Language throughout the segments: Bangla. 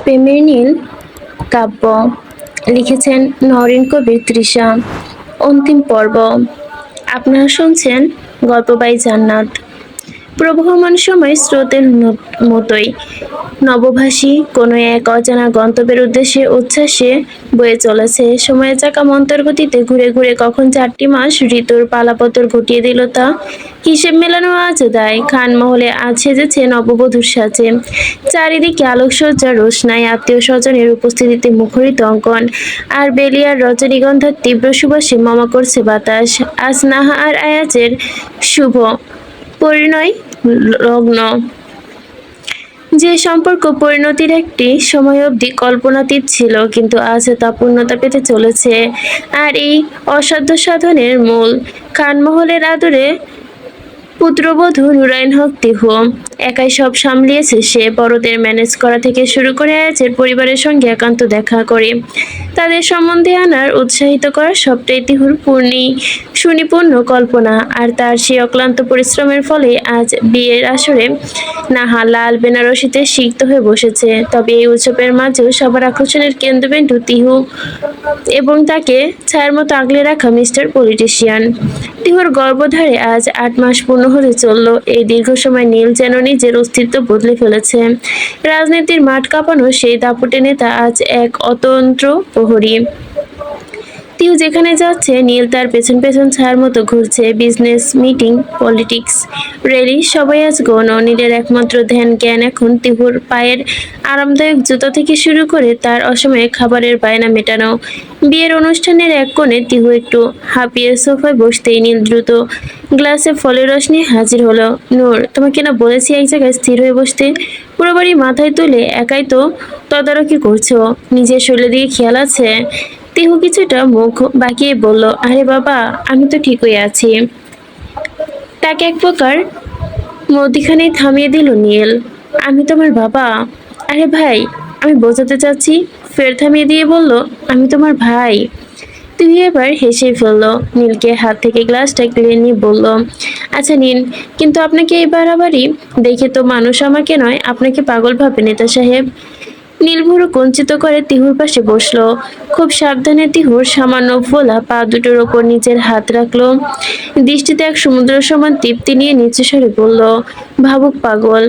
প্রেমের নীল কাব্য লিখেছেন নরেন কবির তৃষা। অন্তিম পর্ব। আপনারা শুনছেন গল্প বাই জান্নাত। প্রবহমান সময় স্রোতের মতোই নবভাষী কোনো এক অজানা গন্তব্যের উদ্দেশ্যে উচ্ছ্বাসে বয়ে চলেছে। সময়ের চাকা মন্তর গতিতে ঘুরে ঘুরে কখন 4টি মাস ঋতুর পালাপতর ঘটিয়ে দিল তা হিসেব মেলানো আজ দায়। খানমহলে আজ সেজেছে নববধূর সাজে। চারিদিকে আলোকসজ্জার রোশনাই, আত্মীয় স্বজনের উপস্থিতিতে মুখরিত অঙ্কন, আর বেলিয়ার রজনীগন্ধার তীব্র সুবাসে মমা করছে বাতাস। আজ নাহা আর আয়াজের শুভ পরিণয় লগ্ন। যে সম্পর্ক পরিণতির একটি সময় অবধি কল্পনাতীত ছিল, কিন্তু আজ তা পূর্ণতা পেতে চলেছে। আর এই অসাধ্য সাধনের মূল খানমহলের আদরে পুত্রবধূ নুরাইন হক তিহু। একাই সব সামলিয়েছে সে, বড়দের ম্যানেজ করা থেকে শুরু করে আয়াজের পরিবারের সঙ্গে একান্ত দেখা করে তাদের সম্বন্ধে আনার উৎসাহিত করা, সবটাই তিহুর সুনিপূর্ণ কল্পনা। আর তার সেই অক্লান্ত পরিশ্রমের ফলে আজ বিয়ের আসরে নাহা লাল বেনারসিতে সিক্ত হয়ে বসেছে। তবে এই উৎসবের মাঝেও সবার আকর্ষণের কেন্দ্রবিন্দু তিহু এবং তাকে ছায়ার মতো আগলে রাখা মিস্টার পলিটিশিয়ান। তিহুর গর্ভধারে আজ 8 মাস পূর্ণ হতে চলল। এই দীর্ঘ সময় নীল যেন নিজের অস্তিত্ব বদলে ফেলেছে। রাজনীতির মাঠ কাঁপানো সেই দাপুটে নেতা আজ এক অতন্ত্র প্রহরী। তিহু যেখানে যাচ্ছে নীল তার পেছন পেছন ছায়ার মতো ঘুরছে। বিজনেস মিটিং, পলিটিক্স, র্যালি সবাই আজ গৌণ। নীলের একমাত্র ধ্যান জ্ঞান এখন তিহুর পায়ের আরামদায়ক জুতা থেকে শুরু করে তার অসময়ে খাবারের বায়না মেটানো। বিয়ের অনুষ্ঠানের এক কোণে তিহু একটু হাঁপিয়ে সোফায় বসতেই নীল দ্রুত গ্লাসে ফলের রস নিয়ে হাজির হলো। নূর, তোমাকে না বলেছি এক জায়গায় স্থির হয়ে বসতে? পুরো বাড়ি মাথায় তুলে একাই তো তদারকি করছো, নিজের শরীরের দিকে খেয়াল আছে? তিহু কিছুটা মুখ বাঁকিয়ে বলল, আরে বাবা, আমি তো ঠিকই আছি। তাকে এক প্রকার মধ্যিখানেই থামিয়ে দিল নীল। আমি তোমার বাবা? আরে ভাই, আমি বোঝাতে চাচ্ছি। ফের থামিয়ে দিয়ে বলল, আমি তোমার ভাই। তুই এবার হেসে ফেলল। নীলকে হাত থেকে গ্লাসটা কেড়ে নিয়ে বলল, আচ্ছা নিন, কিন্তু আপনাকে এই বাড়াবাড়ি দেখে তো মানুষ আমাকে নয় আপনাকে পাগল ভাবে নেতা সাহেব। নীলভুরু কুঞ্চিত করে তিহুর পাশে বসলো। খুব সাবধানে তিহুর সামান্য ফোলা পা দুটোর ওপর নিজের হাত রাখলো। দৃষ্টিতে এক সমুদ্র সমান তৃপ্তি নিয়ে নিচু স্বরে বলল, ভাবুক পাগল,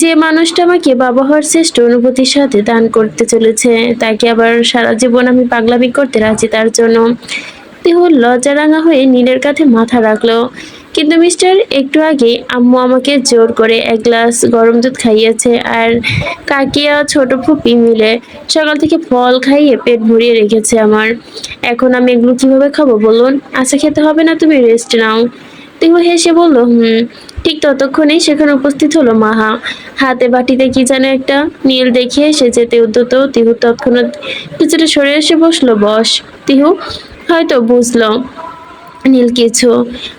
যে মানুষটা আমাকে বাবা হওয়ার শ্রেষ্ঠ অনুভূতির সাথে দান করতে চলেছে, তাকে আবার সারা জীবন আমি পাগলামি করতে রাজি তার জন্য। তিহু লজ্জারাঙা হয়ে নীলের কাঁধে মাথা রাখলো। কিন্তু মিস্টার, একটু আগে আম্মু আমাকে জোর করে এক গ্লাস গরম দুধ খাইয়েছে, আর কাকিয়া ছোট ফুপি মিলে সকাল থেকে ফল খাইয়ে পেট ভরিয়ে রেখেছে আমার। এখন আমি এগুলো কিভাবে খাবো বলুন? আচ্ছা, খেতে হবে না, তুমি রেস্ট নাও। তিহু হেসে বলল, ঠিক ততক্ষণেই সেখানে উপস্থিত হলো মাহা। হাতে বাটিতে কি যেন একটা। নীল দেখিয়ে এসে যেতে উদ্যত তিহু তৎক্ষণাৎ কিছুটা সরে এসে বসলো। বস। তিহু হয়তো বুঝলো নীল কিছু।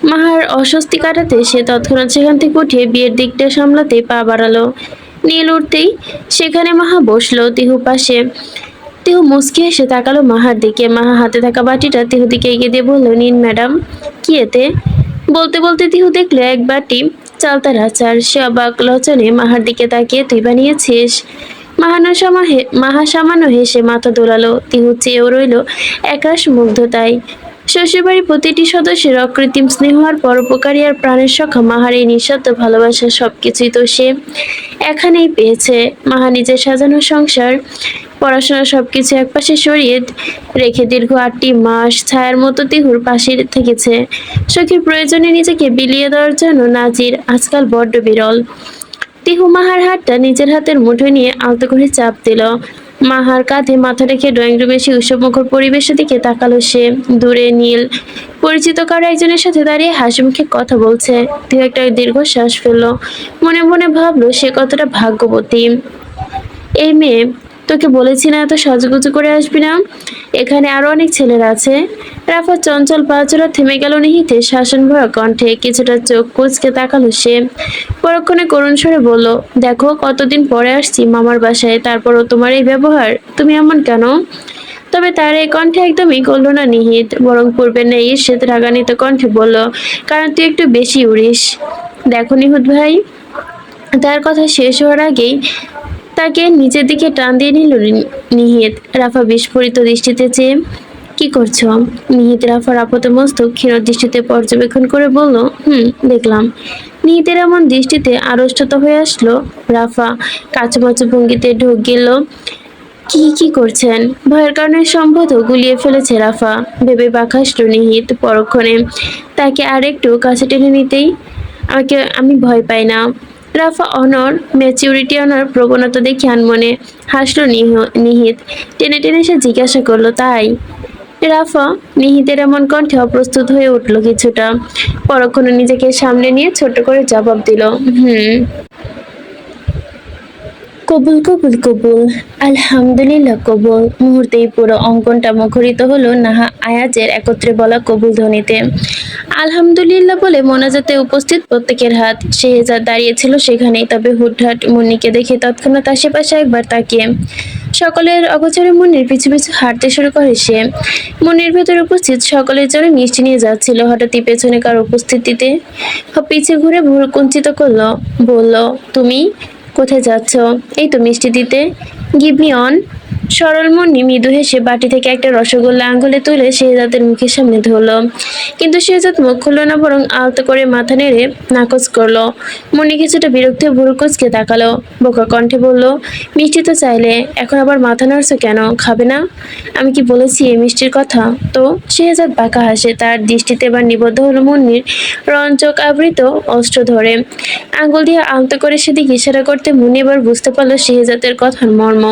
মাহার অস্বস্তি কাটাতে সে তৎক্ষণাৎ সেখান থেকে উঠে বিয়ের দিকটা সামলাতে পা বাড়ালো। নীল উঠতেই সেখানে মাহা বসলো তিহু পাশে। তিহু মুচকি এসে তাকালো মাহার দিকে। মাহা হাতে থাকা বাটিটা তিহু দিকে এগিয়ে দিয়ে বলল, নিন ম্যাডাম। কি এতে? বলতে বলতে তিহু দেখলো এক বাটি চালতার আচার। সে অবাক লোচনে মাহার দিকে তাকিয়ে, তুই বানিয়েছিস? মাহা সামান্য হেসে মাথা দোলালো। তিহু চেয়েও রইল একরাশ মুগ্ধতায়। শ্বশুরবাড়ির প্রতিটি সদস্যের অকৃত্রিম স্নেহ আর পরোপকারী আর প্রাণের সখা মাহার এই নিঃস্বার্থ ভালোবাসা, সবকিছুই তো সে এখানেই পেয়েছে। মাহা নিজের সাজানো সংসার, পড়াশোনা সবকিছু একপাশে সরিয়ে রেখে দীর্ঘ 8টি মাস ছায়ার মতো তিহুর পাশে থেকেছে। সখীর প্রয়োজনে নিজেকে বিলিয়ে দেওয়ার জন্য নাজির আজকাল বড্ড বিরল। তিহু মাহার হাতটা নিজের হাতের মুঠোয় নিয়ে আলতো করে চাপ দিল। মাহার কাঁধে মাথা রেখে ড্রয়িং রুমে সে উৎসবমুখর পরিবেশের দিকে তাকালো সে। দূরে নীল পরিচিত কারো একজনের সাথে দাঁড়িয়ে হাসি মুখে কথা বলছে। তিহু একটা দীর্ঘশ্বাস ফেললো। মনে মনে ভাবলো সে কতটা ভাগ্যবতী। এই মেয়ে, তোকে বলেছি না এত সাজুগুজু করে আসবি না? এখানে আরো অনেক ছেলেরা আছে। রাফাত চঞ্চল পাঁচজোড়া থেমে গেল নিহিতে শাসন ভরা কণ্ঠে। কিছুটা চোখ কুঁচকে তাকালো সে। পরক্ষণে করুণ স্বরে বলল, দেখো, কতদিন পরে আসছি মামার বাসায়, তারপরও তোমার এই ব্যবহার, তুমি এমন কেন? তবে তার এই কণ্ঠে একদমই গলল না নিহিত, বরং পূর্বের ন্যায় ঈর্ষের রাগান্বিত কণ্ঠে বলল, কারণ তুই একটু বেশি উড়িস। দেখো নিহুত ভাই। তার কথা শেষ হওয়ার আগেই তাকে নিচের দিকে টান দিয়ে নিল নিহিত। রাফা বিস্ফোরিত দৃষ্টিতে চেয়ে, কি করছো? নিহিত রাফার আপাতমস্তক ক্ষীণ দৃষ্টিতে পর্যবেক্ষণ করে বলল, দেখলাম। নিহিতের এমন দৃষ্টিতে আড়ষ্টত হয়ে আসলো রাফা। কাচুমাচু ভঙ্গিতে ঢোক গেল। কি কি করছেন? ভয়ের কারণে সম্ভবত গুলিয়ে ফেলেছে রাফা ভেবে বাঁক হাসল নিহিত পরক্ষণে তাকে আর একটু কাছে টেনে নিতেই। আমি ভয় পাই না। রাফা অনর ম্যাচিউরিটি আনার প্রবণতা দেখে আনমনে হাসল নিহিত। টেনে টেনে সে জিজ্ঞাসা করলো, তাই? রাফা নিহিতের এমন কণ্ঠে অপ্রস্তুত হয়ে উঠল কিছুটা। পরক্ষণে নিজেকে সামনে নিয়ে ছোট করে জবাব দিল, কবুল কবুল কবুল, আলহামদুলিল্লাহ কবুল। মুহূর্তেই পুরো অঙ্কনটা মুখরিত হলো নাহা আয়াজের একত্রে বলা কবুল ধ্বনিতে। আলহামদুলিল্লাহ বলে মোনাজাতে উপস্থিত প্রত্যেকের হাত। শেহজাদ দাঁড়িয়েছিল সেখানেই, তবে হুটহাট মুন্নিকে দেখে তৎক্ষণাৎ আশেপাশে একবার তাকিয়ে সকলের অগোচরে মুন্নির পিছু পিছু হাঁটতে শুরু করে সে। মুন্নির ভেতরে উপস্থিত সকলের জন্য মিষ্টি নিয়ে যাচ্ছিল। হঠাৎই পেছনে কার উপস্থিতিতে পিছে ঘুরে ভুরু কুঞ্চিত করলো, বলল, তুমি কোথায় যাচ্ছ? এই তো মিষ্টি দিতে। Give me on. সরল মুন্নি মৃদু হেসে বাটি থেকে একটা রসগোল্লা আঙ্গুলে তুলে শেহজাদের মুখের সামনে ধরল। কিন্তু শেহজাদ মুখ খুলল না, বরং আলতো করে মাথা নেড়ে নাকচ করলো। মুন্নি কিছুটা বিরক্ত হয়ে ভুরু কুঁচকে তাকালো। বোকা কণ্ঠে বলল, মিষ্টি তো চাইলে, এখন আবার মাথা নাড়ছো কেন? খাবে না? আমি কি বলেছি এই মিষ্টির কথা? তো শেহজাদ বাঁকা হাসে। তার দৃষ্টিতে এবার নিবদ্ধ হলো মুন্নির রঞ্চক আবৃত অস্ত্র ধরে। আঙ্গুল দিয়ে আলতো করে সেদিকে ইশারা করতে মুন্নি এবার বুঝতে পারলো শেহজাদের কথার মর্ম।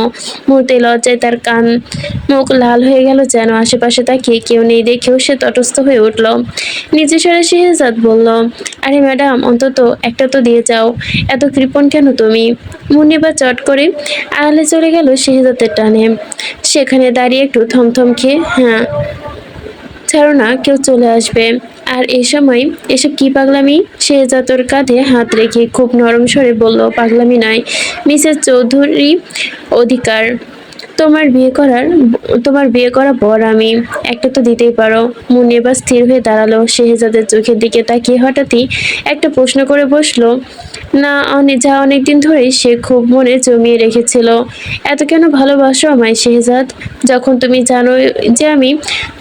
মুহূর্তে লজ্জায় তার কান মুখ লাল হয়ে গেল যেন। আশেপাশে তাকিয়ে কেউ নেই দেখেও সে তটস্থ হয়ে উঠল। নিচে সরে শেহজাদ বলল, আরে ম্যাডাম, অন্তত একটা তো দিয়ে যাও, এত কৃপণ কেন তুমি? মুন্নি বা চট করে আড়ালে চলে গেল শেহজাদের টানে। সেখানে দাঁড়িয়ে একটু থমথম খেয়ে, হ্যাঁ ছাড়ো না, কেউ চলে আসবে। আর এই সময় এসব কি পাগলামি? শেহজাদ ওর কাঁধে হাত রেখে খুব নরম স্বরে বলল, পাগলামি নয়, মিসেস চৌধুরী অধিকার। তোমার বিয়ে করা বর আমি, একটা তো দিতেই পারো। মুন্নি এবার স্থির হয়ে দাঁড়ালো। শেহজাদের চোখের দিকে তাকিয়ে হঠাৎই একটা প্রশ্ন করে বসলো, না যা অনেকদিন ধরেই সে খুব মনে জমিয়ে রেখেছিল। এত কেন ভালোবাসো আমায় শেহজাদ, যখন তুমি জানো যে আমি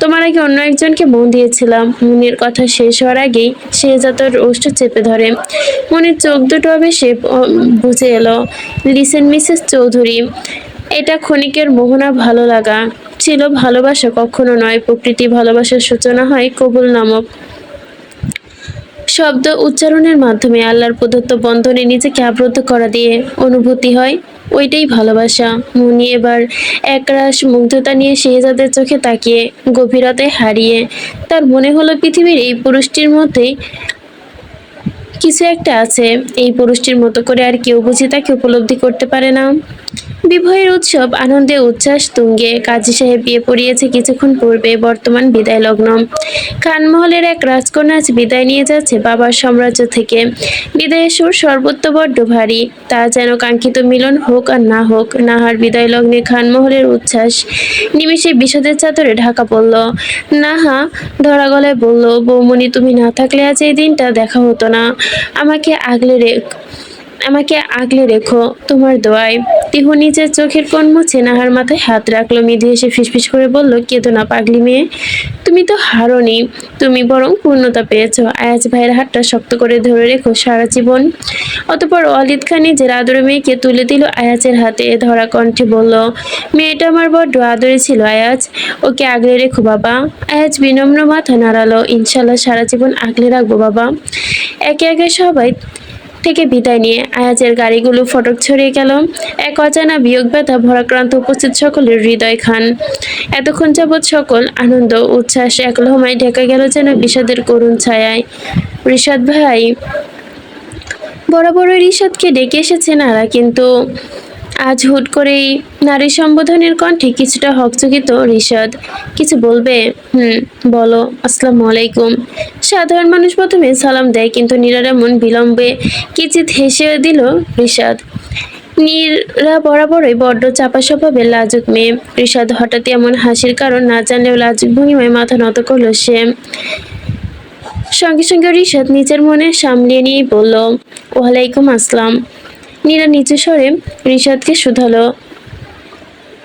তোমার আগে অন্য একজনকে মন দিয়েছিলাম? মুনির কথা শেষ হওয়ার আগেই শেহজাদ ওর ওষ্ঠ চেপে ধরে। মুনির চোখ দুটো বেশি বুঝে এলো। লিসেন মিসেস চৌধুরী, এটা ক্ষণিকের মোহনা ভালো লাগা ছিল, ভালোবাসা কখনো নয়। প্রকৃতি ভালোবাসার সূচনা হয় কবুল নামক শব্দ উচ্চারণের মাধ্যমে। আল্লাহর প্রদত্ত বন্ধনে নিজেকে আবদ্ধ করা দিয়ে অনুভূতি হয়, ওইটাই ভালোবাসা। মুনি এবার একরাশ মুগ্ধতা নিয়ে শেহজাদের চোখে তাকিয়ে গভীরতায় হারিয়ে তার মনে হলো পৃথিবীর এই পুরুষটির মধ্যেই কিছু একটা আছে। এই পুরুষটির মতো করে আর কেউ বুঝি তাকে উপলব্ধি করতে পারে না। বিবাহের উৎসব, আনন্দে উচ্ছ্বাস তুঙ্গে। কাজী সাহেব বিয়ে পড়িয়েছে কিছুক্ষণ পূর্বে। বর্তমান বিদায় লগ্ন। খানমহলের এক রাজকন্যা আজ বিদায় নিয়ে যাচ্ছে বাবার সাম্রাজ্য থেকে। বিদায়ের সুর সর্বত্র বড্ড ভারী। তা যেন কাঙ্ক্ষিত মিলন হোক আর না হোক, নাহার বিদায় লগ্নে খানমহলের উচ্ছ্বাস নিমেষে বিষাদের চাদরে ঢাকা পড়ল। নাহা ধরা গলায় বলল, বৌমণি, তুমি না থাকলে আজ এই দিনটা দেখা হতো না। আমাকে আগলে রেখো তোমার দোয়ায়। তিহু নিজের চোখের কোণ মুছে নাহার মাথায় হাত রাখলো। মৃদু এসে ফিসফিস করে বলল, কেঁদো না পাগলি মেয়ে, তুমি তো হারোনি, তুমি বরং পূর্ণতা পেয়েছ। আয়াজ ভাইয়ের হাতটা শক্ত করে ধরে রেখো সারা জীবন। অতঃপর ওয়ালিদ খান নিজের আদরে মেয়েকে তুলে দিল আয়াজের হাতে। ধরা কণ্ঠে বলল, মেয়েটা আমার বড্ড আদরে ছিল আয়াজ, ওকে আগলে রেখো বাবা। আয়াজ বিনম্র মাথা নাড়ালো, ইনশাল্লাহ সারা জীবন আগলে রাখবো বাবা। একে একে সবাই থেকে বিদায় নিয়ে আয়াজের গাড়িগুলো ফটক ছড়িয়ে গেল। এক অজানা বিয়োগ ব্যথা ভরাক্রান্ত উপস্থিত সকলের হৃদয় খান। এতক্ষণ যাবৎ সকল আনন্দ উচ্ছ্বাস এক লহমায় ঢেকে গেল যেন বিষাদের করুণ ছায়ায়। রিশাদ ভাই, বরাবরই রিশাদকে ডেকে এসেছে নারা, কিন্তু আজ হুট করেই নারী সম্বোধনের কণ্ঠে কিছুটা হকচকিত রিশাদ। কিছু বলবে? বলো। আসসালামু আলাইকুম। সাধারণ মানুষ প্রথমে সালাম দেয়, কিন্তু নীরার এমন বিলম্বে কিঞ্চিৎ হেসে দিল রিশাদ। নীরা বরাবরই বড্ড চাপা স্বভাবের লাজুক মেয়ে। রিশাদ হঠাৎ এমন হাসির কারণ না জানলেও লাজুক ভঙ্গিমায় মাথা নত করলো সে। সঙ্গে সঙ্গে রিশাদ নিজের মনে সামলিয়ে নিয়ে বলল, ওয়ালাইকুম আসসালাম। নীরা নিচু স্বরে রিশাদকে শুধালো,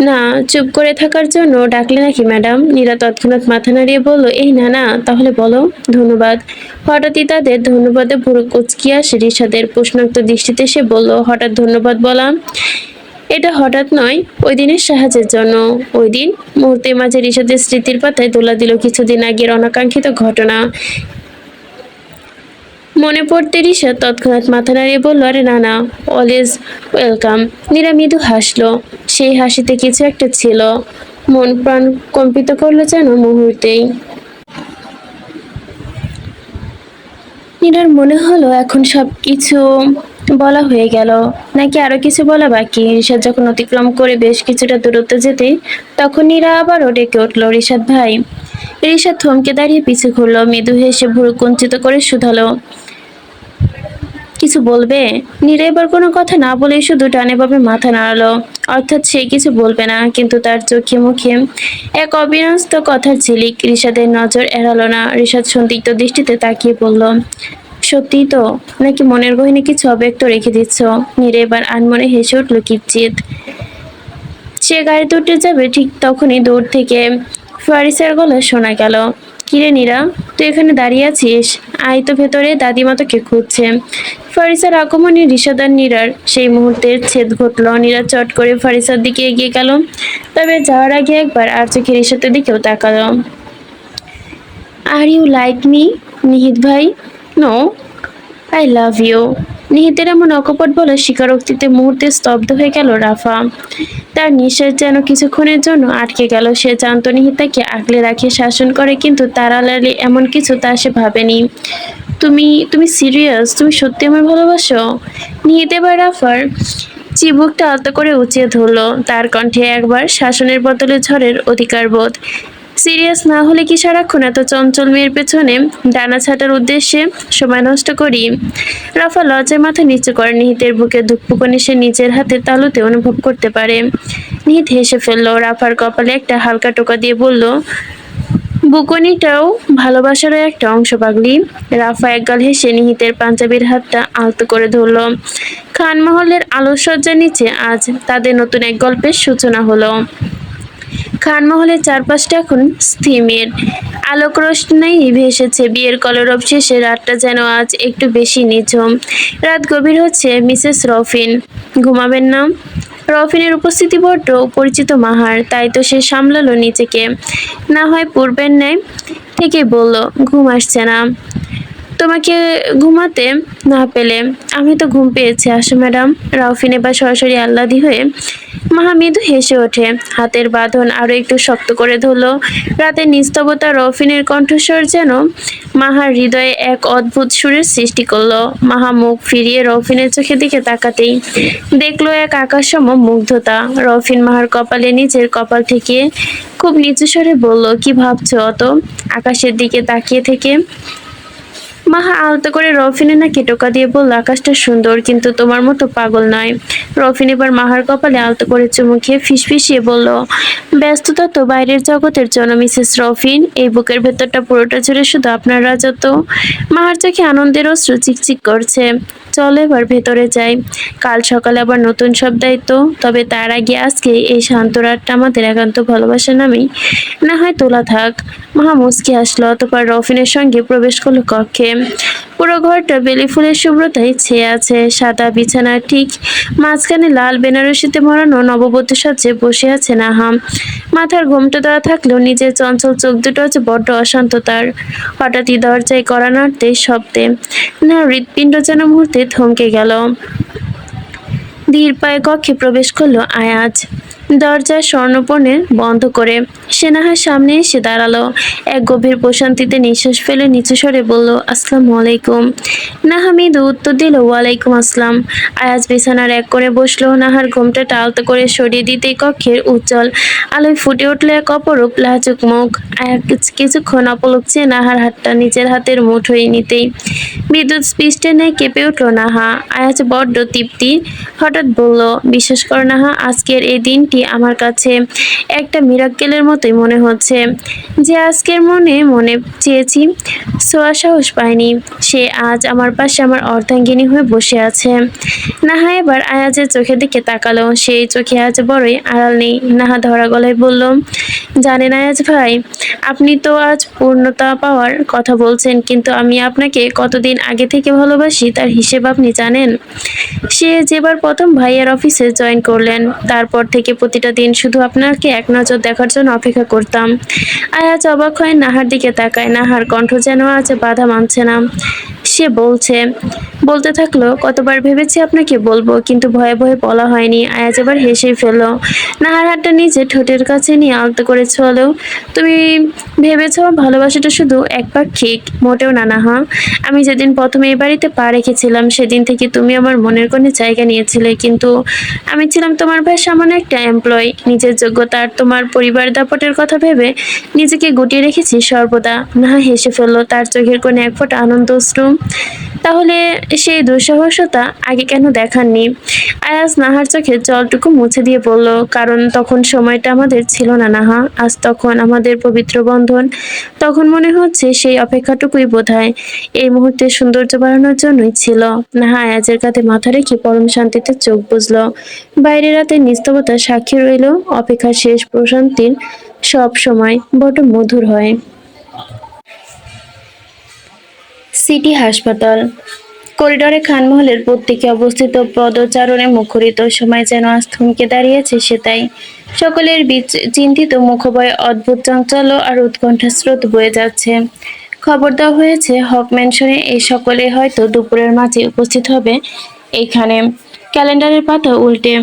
না চুপ করে থাকার জন্য ডাকলে নাকি ম্যাডাম? নীরা তৎক্ষণাৎ মাথা নাড়িয়ে বলল, এই না না, তাহলে বলো। ধন্যবাদ। হঠাৎই তাদের ধন্যবাদে ভুরু কুঁচকি আসে রিশাদের। প্রশ্নোক্ত দৃষ্টিতে সে বলল, হঠাৎ ধন্যবাদ বলা? এটা হঠাৎ নয়, ওই দিনের সাহায্যের জন্য। ওই দিন মুহূর্তের মাঝে রিশাদের স্মৃতির পাতায় দোলা দিল কিছুদিন আগের অনাকাঙ্ক্ষিত ঘটনা। মনে পড়তে রিশাদ তৎক্ষণাৎ মাথা নাড়িয়ে বলল, আরে না না, অলওয়েজ ওয়েলকাম। নীরা মৃদু হাসলো। সেই হাসিতে কিছু একটা ছিল, মন প্রাণ কম্পিত করলো যেন মুহূর্তেই। নীরার মনে হলো এখন সবকিছু বলা হয়ে গেল, নাকি আরো কিছু বলা বাকি। রিশাদ যখন অতিক্রম করে বেশ কিছুটা দূরত্ব যেতে, তখন নীরা আবারও ডেকে উঠল, রিশাদ ভাই। রিশাদ থমকে দাঁড়িয়ে পিছু ঘুরলো, মৃদু হেসে ভুরু কুঞ্চিত করে শুধালো, কিছু বলবে? নীরা এবার কোনো কথা না বলেই শুধু টানেভাবে মাথা নাড়ালো। অর্থাৎ সে কিছু বলবে না, কিন্তু তার চোখে মুখে এক অবিন্যস্ত কথার ঝিলিক। রিশাদের নজর এড়ালো না। রিশাদ সন্দিগ্ধ দৃষ্টিতে তাকিয়ে বলল, সত্যিই তো, নাকি মনের গহীনে কিছু অব্যক্ত রেখে দিচ্ছ? নীরা এবার আনমনে হেসে উঠল কিঞ্চিৎ। সে গাড়িতে উঠে যাবে ঠিক তখনই দূর থেকে ফারিসের গলা শোনা গেল, কিরে নীরা, তুই এখানে দাঁড়িয়ে আছিস? আয় তো ভেতরে, দাদিমা তোকে খুঁজছে। ফারিসার আগমনে রিশাদ আর নীরার সেই মুহূর্তের ছেদ ঘটল। নীরা চট করে ফারিসার দিকে এগিয়ে গেল, তবে যাওয়ার আগে একবার আর চোখে রিশাদের দিকেও তাকালো। Are you like me Nihit ভাই? No, I love you. নিহিতের এমন অকপট বলে স্বীকারোক্তিতে মুহূর্তে স্তব্ধ হয়ে গেল রাফা। তার নিঃশ্বাস যেন কিছুক্ষণের জন্য আটকে গেল। সে জানত নিহিত তাকে আগলে রাখে, শাসন করে, কিন্তু তার আড়ালে এমন কিছু তা সে ভাবেনি। তুমি তুমি সিরিয়াস? তুমি সত্যি আমার ভালোবাসো? নিহিত এবার রাফার চিবুকটা আলতো করে উঁচিয়ে ধরল, তার কণ্ঠে একবার শাসনের বদলে ঝড়ের অধিকার বোধ। সিরিয়াস না হলে কি সারাক্ষণ এত চঞ্চল মেয়ের পেছনে ডানা ছাটার উদ্দেশ্যে সময় নষ্ট করি? রাফা লজ্জায় মাথা নিচু করে। নিহিতের বুকে ধুকপুকানি সে নিজের হাতে তালুতে অনুভব করতে পারে। নিহিত হেসে ফেলল, রাফার কপালে একটা হালকা টোকা দিয়ে বলল, বুকনিটাও ভালোবাসারও একটা অংশ পাগলি। রাফা একগাল হেসে নিহিতের পাঞ্জাবির হাতটা আলতো করে ধরল। খানমহলের আলোকসজ্জার নিচে আজ তাদের নতুন এক গল্পের সূচনা হলো। খানমহলের চারপাশটা এখন স্থিমের আলোক রোশনাই নিভে এসেছে। বিয়ের কলরব শেষে রাতটা যেন আজ একটু বেশি নিঝুম। রাত গভীর হচ্ছে। মিসেস রফিন ঘুমাবেন না? রফিনের উপস্থিতি বড্ড পরিচিত মাহার, তাই তো সে সামলালো নিজেকে। না হয় পূর্বের ন্যায় থেকে বলল, ঘুম আসছে না তোমাকে ঘুমাতে না পেলে? আমি তো ঘুম পেয়েছি, আসো ম্যাডাম। রাউফিন এবার সরাসরি আহ্লাদি হয়ে মাহা মৃদু হেসে ওঠে, হাতের বাঁধন আরো একটু শক্ত করে ধরলো। রাতের নিস্তবতা রফিনের কণ্ঠস্বর যেন মাহার হৃদয়ে এক অদ্ভুত সুরের সৃষ্টি করলো। মাহা মুখ ফিরিয়ে রফিনের চোখের দিকে তাকাতেই দেখলো এক আকাশসম মুগ্ধতা। রফিন মাহার কপালে নিজের কপাল থেকে খুব নিচু স্বরে বলল, কি ভাবছো অত আকাশের দিকে তাকিয়ে থেকে? মাহা আলতো করে রফিনের নাকে টোকা দিয়ে বলল, আকাশটা সুন্দর, কিন্তু তোমার মতো পাগল নয়। রফিন এবার মাহার কপালে আলতো করে চুমু খেয়ে ফিসফিসিয়ে বলল, ব্যস্ততা তো বাইরের জগতের জন্য মিসেস রফিন, এই বুকের ভেতরটা পুরোটা জুড়ে শুধু আপনার রাজত্ব। মাহার চোখে আনন্দের অশ্রু চিকচিক করছে। চলো এবার ভেতরে যাই, কাল সকালে আবার নতুন সব দায়িত্ব। তবে তার আগে আজকে এই শান্ত রাতটা আমাদের একান্ত ভালোবাসা নামেই না হয় তোলা থাক। মাহা মুচকি হাসলো, অতঃপর রফিনের সঙ্গে প্রবেশ করলো কক্ষে। পুরো ঘরটা বেলি ফুলের শুভ্রতায় ছেয়ে আছে। সাদা বিছানার ঠিক মাঝখানে লাল বেনারসিতে মোড়ানো নববধূ সাজে বসে আছে নাহা। মাথার ঘোমটা দেওয়া থাকলেও নিজের চঞ্চল চোখ দুটো আছে বড্ড অশান্ত তার। হঠাৎই দরজায় কড়া নাড়তে শব্দে না হৃৎপিণ্ড যেন মুহূর্তে থমকে গেল। ধীর পায়ে কক্ষে প্রবেশ করলো আয়াজ, দরজার স্বর্ণপর্ণে বন্ধ করে। সে নাহার সামনে এসে দাঁড়ালো, এক গভীর প্রশান্তিতে নিঃশ্বাস ফেলে নিচু স্বরে বলল, আসসালামু আলাইকুম। নাহা মৃদু উত্তর দিল, ওয়ালাইকুম আসসালাম। আয়াজ বিছানার এক কোণে বসলো। নাহার ঘোমটাটা আলতো করে সরিয়ে দিতেই কক্ষের উজ্জ্বল আলোয় ফুটে উঠলো এক অপরূপ লাজুক মুখ। আয়াজ কিছুক্ষণ অপলক চেয়ে নাহার হাতটা নিজের হাতের মুঠোয় নিতেই বিদ্যুৎ স্পৃষ্টের ন্যায় কেঁপে উঠলো নাহা। আয়াজ বড্ড তৃপ্তি হঠাৎ বলল, বিশ্বাস করো নাহা, আজকের এই দিনটি দেখি আমার কাছে একটা মিরাক্কেলের মতোই মনে হচ্ছে। যে আজকের মনে মনে চেয়েছি, ছোঁয়ার সাহস পাইনি, সে আজ আমার পাশে আমার অর্ধাঙ্গিনী হয়ে বসে আছে। নাহা এবার আয়াজের চোখের দিকে তাকালো, সেই চোখে আজ বড়ই আড়াল নেই। নাহা ধরা গলায় বলল, জানেন আয়াজ ভাই, আপনি তো আজ পূর্ণতা পাওয়ার কথা বলছেন, কিন্তু আমি আপনাকে কতদিন আগে থেকে ভালোবাসি তার হিসেব আপনি জানেন? সে যেবার প্রথম ভাইয়ার অফিসে জয়েন করলেন, তারপর থেকে প্রতিটা দিন শুধু আপনাকে এক নজর দেখার জন্য অপেক্ষা করতাম। আয়াজ অবাক হয়ে নাহার দিকে তাকায়। নাহার কণ্ঠ যেন আজ বাধা মানছে না। সে বলতে থাকলো, কতবার ভেবেছি আপনাকে বলবো, কিন্তু ভয়ে ভয়ে বলা হয়নি। আয়াজ এবার হেসে ফেলল। নাহার হাতটা নিজে ঠোঁটের কাছে নিয়ে আলতো করে ছোঁয়ালো। তুমি ভেবেছ ভালোবাসাটা শুধু একপাক্ষিক? মোটেও না নাহা। আমি যেদিন প্রথমে এই বাড়িতে পা রেখেছিলাম, সেদিন থেকে তুমি আমার মনের কোণে জায়গা নিয়েছিলে, কিন্তু আমি ছিলাম তোমার ভাই সামান্য একটা এমপ্লয়। নিজের যোগ্যতা আর তোমার পরিবার দাপটের কথা ভেবে নিজেকে গুটিয়ে রেখেছি সর্বদা। নাহা হেসে ফেললো, তার চোখের কোণে এক ফোঁটা আনন্দ অশ্রু। তাহলে সেই দুঃসাহসতা আগে কেন দেখাননি? আয়াজ নাহার চোখের জলটুকু মুছে দিয়ে বলল, কারণ তখন সময়টা আমাদের ছিল না নাহা। আজ তখন আমাদের পবিত্র বন্ধন। তখন মনে হচ্ছে সেই অপেক্ষাটুকুই বোধহয় এই মুহূর্তে সৌন্দর্য বাড়ানোর জন্যই ছিল। নাহা আয়াজের কাঁধে মাথা রেখে পরম শান্তিতে চোখ বুজল। বাইরে রাতের নিস্তবতা সাক্ষী রইল অপেক্ষার শেষ প্রশান্তির। সব সময় বড় মধুর হয়। সিটি হাসপাতাল। করিডোরে খানমহলের প্রত্যেকে অবস্থিত পদচারণে মুখরিত। সময় যেন আজ থমকে দাঁড়িয়েছে সেটাই। সকলের চিন্তিত মুখভয়ে অদ্ভুত চাঞ্চল্য আর উৎকণ্ঠার স্রোত বয়ে যাচ্ছে। খবর দেওয়া হয়েছে হক ম্যানশনে এই সকলে হয়তো দুপুরের মাঝে উপস্থিত হবে এইখানে। ক্যালেন্ডারের পাতা উল্টে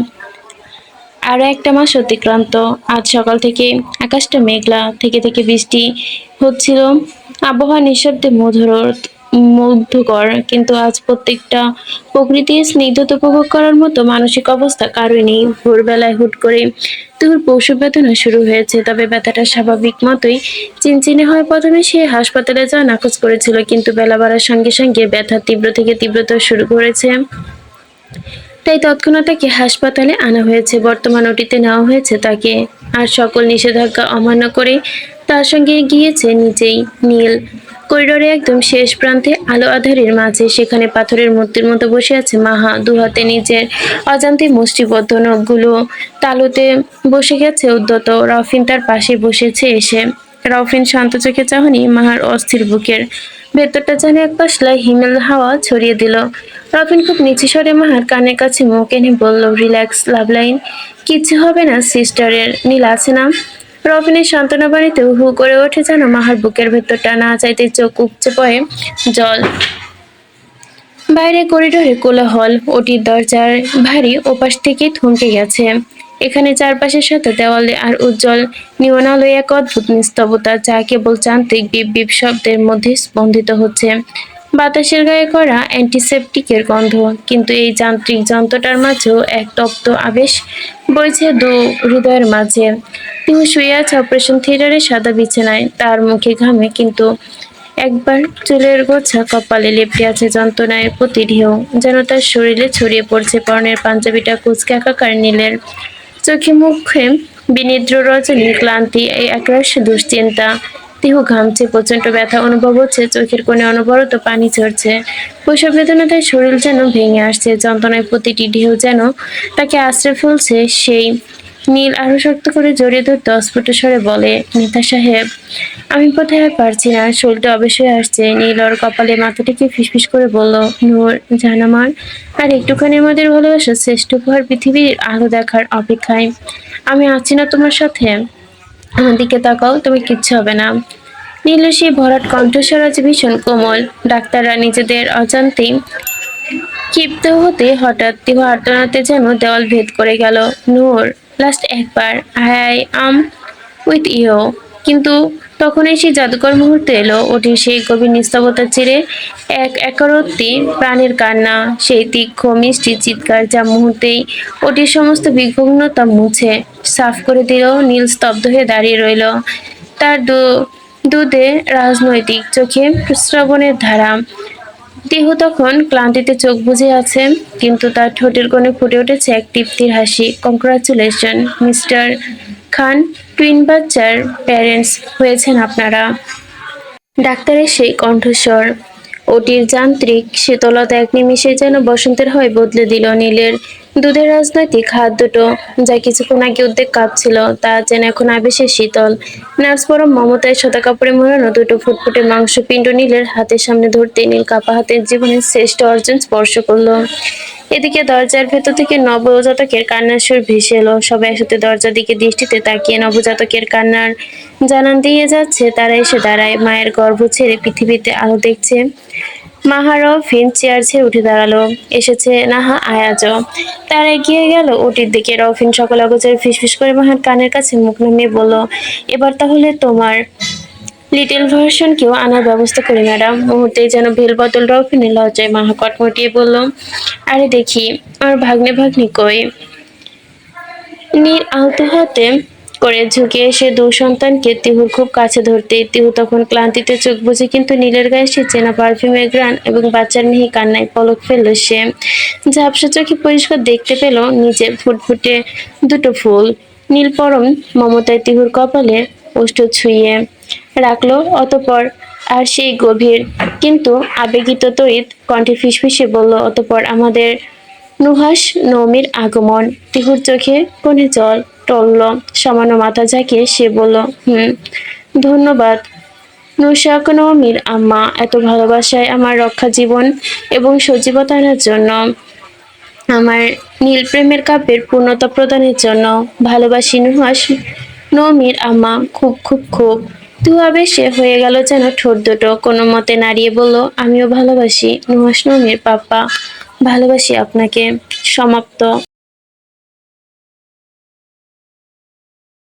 আরো একটা মাস অতিক্রান্ত। আজ সকাল থেকে আকাশটা মেঘলা, থেকে থেকে বৃষ্টি হচ্ছিল। আবহাওয়া নিঃশব্দে মুগ্ধকর, কিন্তু আজ প্রত্যেকটা প্রকৃতির স্নিগ্ধতা উপভোগ করার মতো মানসিক অবস্থা কারোই নেই। ভোরবেলায় হুট করে তুর প্রসব বেদনা শুরু হয়েছে, তবে ব্যথাটা স্বাভাবিক মতোই চিনচিনে হয়। প্রথমে সে হাসপাতালে যাওয়া নাকচ করেছিল, কিন্তু বেলা বাড়ার সঙ্গে সঙ্গে ব্যথা তীব্র থেকে তীব্রতর শুরু করেছে। তাই তৎক্ষণাৎ তাকে হাসপাতালে আনা হয়েছে। বর্তমান ওটিতে নেওয়া হয়েছে তাকে। আর সকল নিষেধাজ্ঞা অমান্য করে তার সঙ্গে গিয়েছে নিজেই নীল। করিডোরে একদম শেষ প্রান্তে আলো আঁধারির মাঝে, সেখানে পাথরের মূর্তির মতো বসে আছে মাহা। দুহাতে নিজের অজান্তে মুষ্টিবদ্ধ, নখগুলো তালুতে বসে গেছে উদ্যত। রফিন তার পাশে বসেছে এসে। রফিন শান্ত চোখে চাহনি মাহার অস্থির বুকের ভেতরটা যেন এক পাশলা হিমেল হাওয়া ছড়িয়ে দিল। রবিন খুব নিচু স্বরে মাহার কানের কাছে মুখ এনে বলল, রিল্যাক্স লাভলাইন, কিচ্ছু হবে না সিস্টারের, নীল আছে না? রবিনের সান্ত্বনা বাণীতে হু করে ওঠে যেন মাহার বুকের ভেতরটা। না চাইতে চোখ উপচে পড়ে জল। বাইরে করিডোরে কোলাহল। ওটির দরজার ভারী ওপাশ থেকে থমকে গেছে। এখানে চারপাশের সাথে দেওয়ালে আর উজ্জ্বল নিয়ন আলোয় এক অদ্ভুত নিস্তবতা, যা কেবল যান্ত্রিক বিপ বিপ শব্দের মধ্যে স্পন্দিত হচ্ছে। বাতাসের গায়ে করা অ্যান্টিসেপটিকের গন্ধ, কিন্তু এই যান্ত্রিক যন্ত্রটার মাঝেও এক তপ্ত আবেশ বইছে দু হৃদয়ের মাঝে। তিনি শুয়ে আছে অপারেশন থিয়েটারের সাদা বিছানায়, তার মুখে ঘামে, কিন্তু একবার চুলের গোছা কপালে লেপ্টে আছে যন্ত্রণায় প্রতি ঢেউ, যেন তার শরীরে ছড়িয়ে পড়ছে। পরনের পাঞ্জাবিটা কুঁচকে একাকার নীলের। চোখে মুখে বিনিদ্র রজনী, ক্লান্তি, এই একরাশ দুশ্চিন্তা। দেহ ঘামছে, প্রচন্ড ব্যথা অনুভব হচ্ছে, চোখের কোণে অনবরত পানি ঝরছে। প্রসব বেদনায় শরীর যেন ভেঙে আসছে, যন্ত্রণায় প্রতিটি ঢেউ যেন তাকে আশ্রে ফেলছে। সেই নীল আরো শক্ত করে জড়িয়ে ধরতে অস্ফুট স্বরে বলে, নেতা সাহেব, আমি বোধহয় আর পারছি না। শরীরটা অবশ্যই আসছে। নীল ওর কপালে মাথা টেকে ফিসফিস করে বলল, নূর জান আমার, আর একটুখানি আমাদের ভালোবাসা শ্রেষ্ঠ উপহার পৃথিবীর আলো দেখার অপেক্ষায়। আমি আছি না তোমার সাথে? আমার দিকে তাকাও, তুমি কিচ্ছু হবে না। নীলের সেই ভরাট কণ্ঠস্বর আজ ভীষণ কোমল। ডাক্তাররা নিজেদের অজান্তেই ক্ষিপ্ত হতে হঠাৎ দেহ আর্তনাতে যেন দেওয়াল ভেদ করে গেল। নূর, লাস্ট একবার, আই আম উইথ ইউ। কিন্তু তখনই সেই জাদুকর মুহূর্তে এলো। ওটির সেই গভীর নিস্তবতা চিরে এক একরত্তি প্রাণের কান্না, সেই তীক্ষ্ণ মিষ্টি চিৎকার, যা মুহূর্তেই ওটির সমস্ত বিঘ্নতা মুছে সাফ করে দিল। নীল স্তব্ধ হয়ে দাঁড়িয়ে রইল। তার দুধে রাজনৈতিক চোখে শ্রবণের ধারা। তিহু তখন ক্লান্তিতে চোখ বুজে আছে, কিন্তু তার ঠোঁটের কোণে ফুটে উঠেছে এক তৃপ্তির হাসি। কংগ্রাচুলেশন মিস্টার খান, টুইন বাচ্চার প্যারেন্টস হয়েছেন আপনারা। ডাক্তারের সেই কণ্ঠস্বর, ওটির যান্ত্রিক শীতলতা এক নিমিষে যেন বসন্তের হয় বদলে দিল নীলের দুধের রাজনৈতিক হাত দুটো, যা কিছুক্ষণ আগে উদ্বেগ কাঁপছিল তা যেন এখন আবেশে শীতল। নার্স পরম মমতায় সাদা কাপড়ে মোড়ানো দুটো ফুটফুটে মাংসপিণ্ড নীলের হাতের সামনে ধরতে নীল কাপা হাতের জীবনের শ্রেষ্ঠ অর্জন স্পর্শ করলো। এদিকে দরজার ভেতর থেকে নবজাতকের কান্নার সুর ভেসে এলো। সবাই একসাথে দরজার দিকে দৃষ্টিতে তাকিয়ে নবজাতকের কান্নার জানান দিয়ে যাচ্ছে। তারা এসে দাঁড়ায়, মায়ের গর্ভ ছেড়ে পৃথিবীতে আলো দেখছে। মাহারও ফিন চেয়ার ছেড়ে উঠে দাঁড়ালো। এসেছে নাহা আয়াজও। তারা এগিয়ে গেল ওটির দিকে। রফিন সকল অগোচরে ফিসফিস করে মাহার কানের কাছে মুখ নামিয়ে বলল, এবার তাহলে তোমার লিটল ভার্সনকেও আনার ব্যবস্থা করি ম্যাডাম। মুহূর্তেই যেন ভেল বদল রফিনের লজ্জায়। মাহা কটমটিয়ে বলল, আরে দেখি আমার ভাগ্নি কই। নীর আলতো হাতে করে ঝুঁকে এসে দু সন্তানকে তিহুর খুব কাছে ধরতে। তিহু তখন ক্লান্তিতে চোখ বুজে, কিন্তু নীলের গায়ে সে চেনা পারফিউমের ঘ্রাণ এবং বাচ্চার মিহি কান্নায় পলক ফেলল সে। ঝাপসা চোখে পরিষ্কার দেখতে পেল নিজের ফুটফুটে দুটো ফুল। নীল পরম মমতায় তিহুর কপালে ওষ্ঠ ছুঁয়ে রাখলো। অতঃপর আর সেই গভীর কিন্তু আবেগিত তড়িৎ কণ্ঠে ফিসফিসে বলল, অতঃপর আমাদের নুহাশ নবমীর আগমন। তিহুর চোখে কোণে জল টলল। সামান্য মাথা ঝাঁকিয়ে সে বলল, ধন্যবাদ নুশাক নবমীর আম্মা, এত ভালোবাসায় আমার রক্ষা জীবন এবং সজীবতা আনার জন্য, আমার নীল প্রেমের কাব্যের পূর্ণতা প্রদানের জন্য। ভালোবাসি নুহাশ নবমীর আম্মা, খুব খুব খুব। তিহু আবেশে হয়ে গেল যেন ঠোঁট দুটো কোনো মতে নাড়িয়ে বলল, আমিও ভালোবাসি নুহাশ নবমীর পাপ্পা, ভালোবাসি আপনাকে। সমাপ্ত।